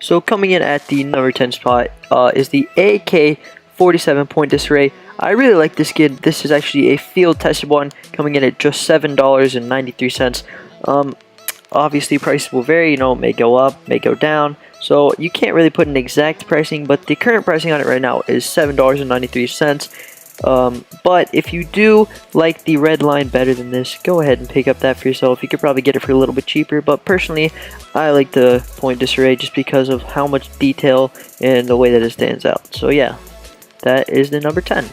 So coming in at the number 10 spot is the AK-47 point disarray. I really like this skin. This is actually a field tested one, coming in at just $7.93. Obviously prices will vary, may go up, may go down, so you can't really put an exact pricing, but the current pricing on it right now is $7.93. But if you do like the red line better than this, go ahead and pick up that for yourself. You could probably get it for a little bit cheaper, but personally I like the point disarray just because of how much detail and the way that it stands out. So yeah, that is the number 10.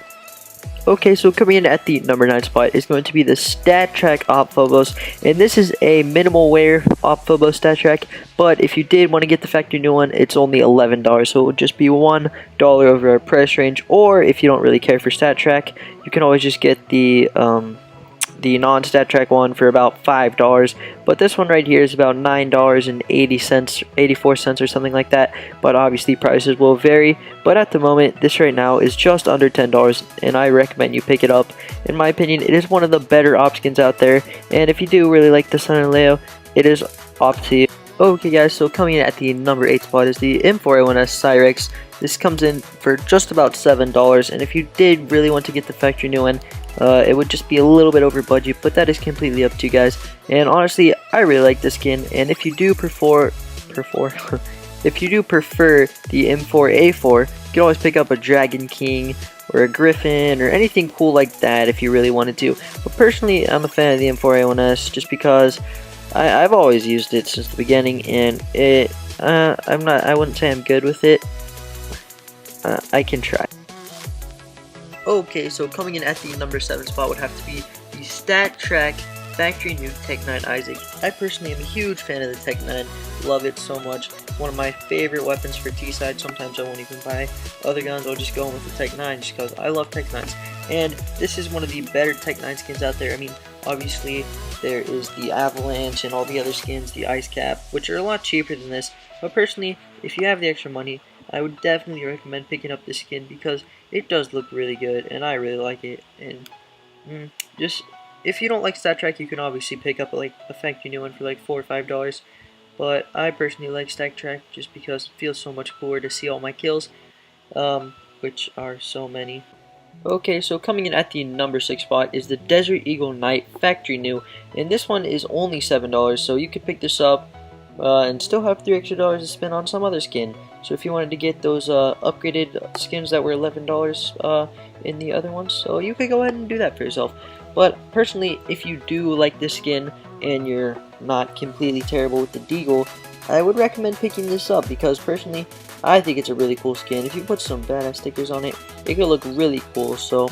Okay, so coming in at the number 9 spot is going to be the Stat Track Op Phobos, and this is a minimal wear Op Phobos Stat Track, but if you did want to get the factory new one, it's only $11, so it would just be $1 over our price range. Or if you don't really care for Stat Track, you can always just get the non-Stat Track one for about $5, but this one right here is about $9.80, 84 cents or something like that, but obviously prices will vary. But at the moment, this right now is just under $10, and I recommend you pick it up. In my opinion, it is one of the better op skins out there, and if you do really like the Sun and Leo, it is up to you. Okay guys, so coming in at the number 8 spot is the M4A1S Cyrex. This comes in for just about $7, and if you did really want to get the factory new one, it would just be a little bit over budget, but that is completely up to you guys. And honestly, I really like this skin, and if you do prefer if you do prefer the M4A4, you can always pick up a Dragon King or a Griffin or anything cool like that if you really wanted to. But personally, I'm a fan of the M4A1S just because I've always used it since the beginning, and I wouldn't say I'm good with it. I can try. Okay, so coming in at the number 7 spot would have to be the Stat Track Factory New Tech 9 Isaac. I personally am a huge fan of the Tech 9, love it so much. One of my favorite weapons for T-side. Sometimes I won't even buy other guns, I'll just go in with the Tech 9 just because I love Tech 9s. And this is one of the better Tech 9 skins out there. I mean, obviously there is the Avalanche and all the other skins, the Ice Cap, which are a lot cheaper than this. But personally, if you have the extra money, I would definitely recommend picking up this skin because it does look really good, and I really like it. And just if you don't like Stat Track, you can obviously pick up a factory new one for like $4 or $5. But I personally like Stat Track just because it feels so much cooler to see all my kills, which are so many. Okay, so coming in at the number 6 spot is the Desert Eagle Knight Factory New, and this one is only $7, so you could pick this up and still have $3 extra to spend on some other skin. So if you wanted to get those upgraded skins that were $11 in the other ones, so you could go ahead and do that for yourself. But personally, if you do like this skin and you're not completely terrible with the Deagle, I would recommend picking this up because personally, I think it's a really cool skin. If you put some badass stickers on it, it could look really cool. So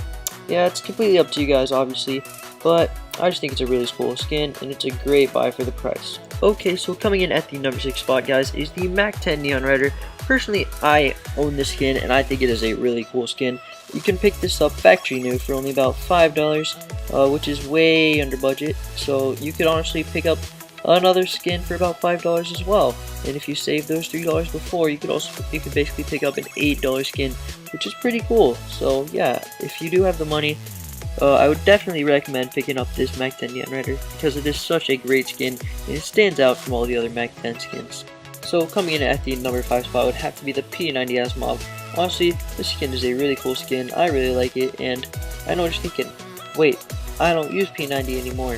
yeah, it's completely up to you guys, obviously, but I just think it's a really cool skin, and it's a great buy for the price. Okay, so coming in at the number 6 spot, guys, is the Mac 10 Neon Rider. Personally, I own this skin, and I think it is a really cool skin. You can pick this up factory new for only about $5, which is way under budget. So you could honestly pick up another skin for about $5 as well. And if you save those $3 before, you could basically pick up an $8 skin, which is pretty cool. So yeah, if you do have the money, I would definitely recommend picking up this Mac 10 Neon Rider because it is such a great skin and it stands out from all the other Mac 10 skins. So coming in at the number 5 spot would have to be the P90S Mob. Honestly, this skin is a really cool skin, I really like it, and I know what you're thinking, wait, I don't use P90 anymore.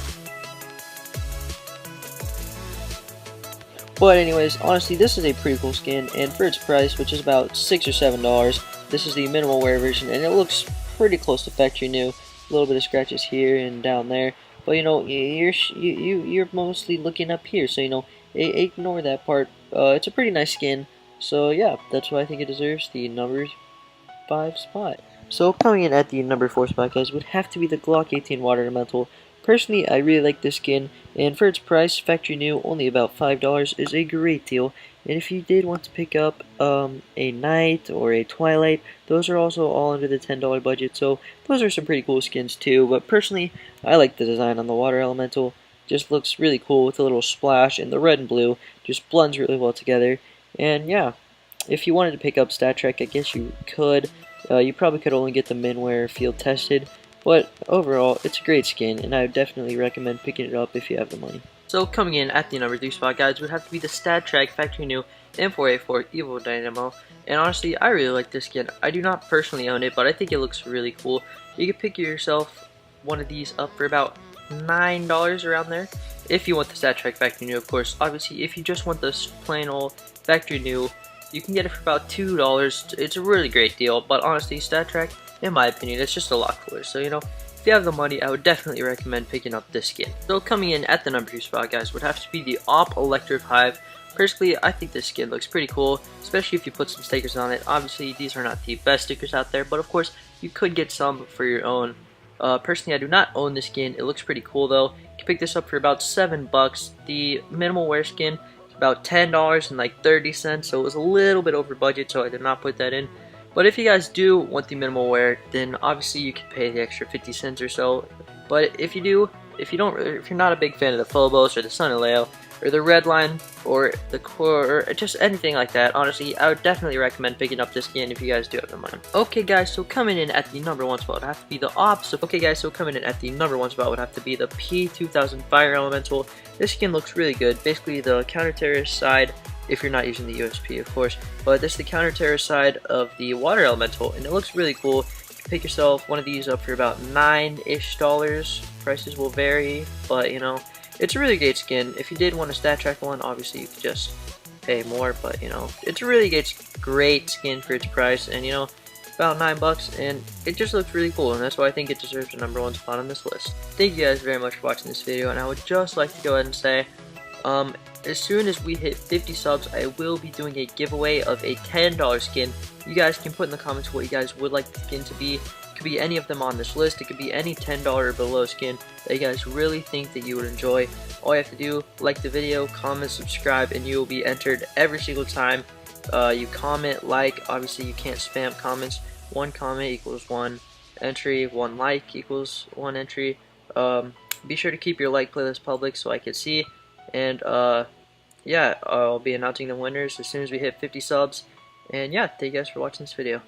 But anyways, honestly, this is a pretty cool skin, and for its price, which is about $6 or $7, this is the minimal wear version, and it looks pretty close to factory new. A little bit of scratches here and down there, but you're mostly looking up here, so ignore that part. It's a pretty nice skin, so yeah, that's why I think it deserves the number 5 spot. So coming in at the number 4 spot, guys, would have to be the Glock 18 Water Elemental. Personally, I really like this skin, and for its price, factory new, only about $5, is a great deal. And if you did want to pick up a Night or a Twilight, those are also all under the $10 budget, so those are some pretty cool skins too. But personally, I like the design on the Water Elemental. Just looks really cool with a little splash, and the red and blue just blends really well together. And yeah, if you wanted to pick up Stat Track, I guess you could. You probably could only get the Minware field tested, but overall, it's a great skin, and I would definitely recommend picking it up if you have the money. So coming in at the number 3 spot, guys, would have to be the Stat Track Factory New M4A4 Evo Dynamo. And honestly, I really like this skin. I do not personally own it, but I think it looks really cool. You can pick yourself one of these up for about $9 around there. If you want the Stat Track Factory New, of course. Obviously, if you just want this plain old Factory New, you can get it for about $2. It's a really great deal, but honestly, Stat Track, in my opinion, it's just a lot cooler. So, you know, if you have the money, I would definitely recommend picking up this skin. So coming in at the number 2 spot, guys, would have to be the Op Electric Hive. Personally, I think this skin looks pretty cool, especially if you put some stickers on it. Obviously, these are not the best stickers out there, but of course, you could get some for your own. Personally, I do not own this skin. It looks pretty cool though. You can pick this up for about $7. The minimal wear skin is about $10.30, so it was a little bit over budget, so I did not put that in. But if you guys do want the minimal wear, then obviously you can pay the extra 50 cents or so. But if you're not a big fan of the Phobos or the Sun and Leo, or the Red Line, or the Core, or just anything like that, honestly, I would definitely recommend picking up this skin if you guys do have the money. Okay, guys, so coming in at the number 1 spot would have to be the Okay, guys, so coming in at the number 1 spot would have to be the P2000 Fire Elemental. This skin looks really good. Basically, the counter-terrorist side, if you're not using the USP, of course, but this is the counter-terrorist side of the Water Elemental, and it looks really cool. You can pick yourself one of these up for about $9-ish. Prices will vary, but, you know, it's a really great skin. If you did want a Stat Track one, obviously you could just pay more, but you know, it's a really great skin for its price, and you know, about $9, and it just looks really cool, and that's why I think it deserves the number 1 spot on this list. Thank you guys very much for watching this video, and I would just like to go ahead and say, as soon as we hit 50 subs, I will be doing a giveaway of a $10 skin. You guys can put in the comments what you guys would like the skin to be. It could be any of them on this list. It could be any $10 or below skin that you guys really think that you would enjoy. All you have to do, like the video, comment, subscribe, and you will be entered every single time you comment, like. Obviously, you can't spam comments. 1 comment equals 1 entry, 1 like equals 1 entry. Be sure to keep your like playlist public so I can see. And yeah, I'll be announcing the winners as soon as we hit 50 subs. And yeah, thank you guys for watching this video.